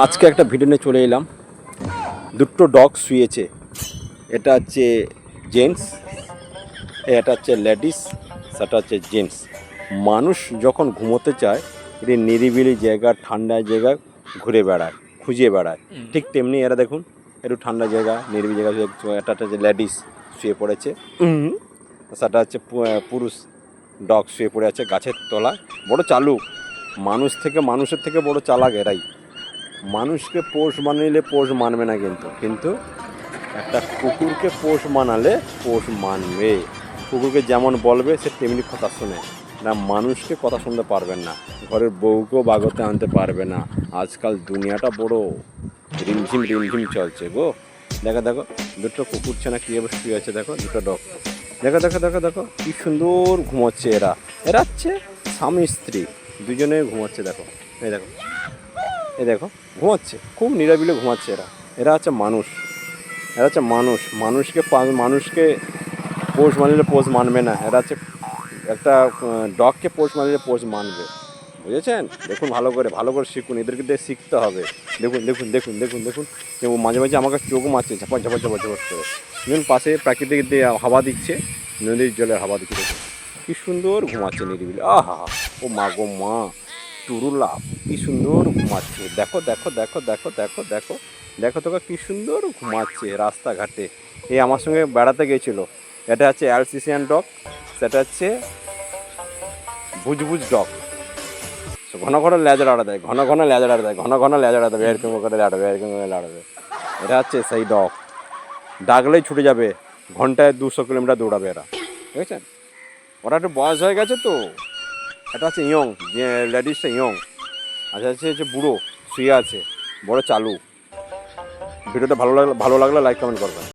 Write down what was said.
আজকে একটা ভিডিও নিয়ে চলে এলাম। দুটো ডগ শুয়েছে। এটা হচ্ছে জেন্টস, এটা হচ্ছে লেডিস, সেটা হচ্ছে জেন্টস। মানুষ যখন ঘুমোতে চায় এটি নিরিবিলি জায়গা, ঠান্ডা জায়গা ঘুরে বেড়ায়, খুঁজে বেড়ায়। ঠিক তেমনি এরা দেখুন একটু ঠান্ডা জায়গা, নিরিবিলি জায়গা। এটা হচ্ছে লেডিস শুয়ে পড়েছে, সেটা হচ্ছে পুরুষ ডগ শুয়ে পড়ে আছে গাছের তলায়। বড় চালু, মানুষের থেকে বড় চালাক এরাই। মানুষকে পোষ মানিলে পোষ মানবে না, কিন্তু একটা কুকুরকে পোষ মানালে পোষ মানবে। কুকুরকে যেমন বলবে সে তেমনি কথা শোনে না। মানুষকে কথা শুনতে পারবেন না, ঘরের বউকেও বাগতে আনতে পারবে না। আজকাল দুনিয়াটা বড় রিমঝিম রিমঝিম চলছে গো। দেখো দেখো দুটো কুকুর ছানা কীভাবে শুয়ে আছে, দেখো দুটো ডগ। দেখো দেখো দেখো দেখো কি সুন্দর ঘুমোচ্ছে এরা। এরা হচ্ছে স্বামী স্ত্রী, দুজনে ঘুমোচ্ছে। দেখো এই দেখো, এই দেখো ঘুমাচ্ছে, খুব নিরাবিলে ঘুমাচ্ছে এরা। এরা হচ্ছে মানুষ, এরা হচ্ছে মানুষকে পোষ মানলে পোষ মানবে না। এরা হচ্ছে একটা ডগকে পোষ মানলে পোষ মানবে, বুঝেছেন? দেখুন ভালো করে শিখুন, এদেরকে দিয়ে শিখতে হবে। দেখুন দেখুন দেখুন দেখুন দেখুন মাঝে মাঝে আমাকে চোখ মারছে ঝাপা ঝাপা ঝাপা ঝাপা করে। দেখুন পাশে প্রাকৃতিক দিয়ে হাওয়া দিচ্ছে, নদীর জলের হাওয়া দিচ্ছে। দেখুন কী সুন্দর ঘুমাচ্ছে নিরিবিলি। আহা, ও মা গো মা, টুরুলা কি সুন্দর ঘুমাচ্ছে। দেখো দেখো দেখো দেখো দেখো দেখো দেখো তোকে কি সুন্দর ঘুমাচ্ছে রাস্তাঘাটে। এই আমার সঙ্গে বেড়াতে গিয়েছিল। এটা হচ্ছে অ্যালসেশিয়ান ডগ, সেটা হচ্ছে বুজবুজ ডগ। ঘন ঘন লেজা আড়া দেয়, ঘন ঘন লেজা আড়া দেয়, ঘন ঘন লেজা আড়া দেবে, এরকম করে লাড়বে, এরকম করে লাড়বে। এটা হচ্ছে সেই ডগ, ডাকলেই ছুটে যাবে, ঘন্টায় 200 কিলোমিটার দৌড়াবে এরা, বুঝেছেন? ওরা একটু বয়স হয়ে গেছে তো। এটা হচ্ছে ইয়ং, যে লেডিসটা ইয়ং, আচ্ছা হচ্ছে বুড়ো শুয়ে আছে, বড় চালু। ভিডিওটা ভালো লাগলে লাইক কমেন্ট করবেন।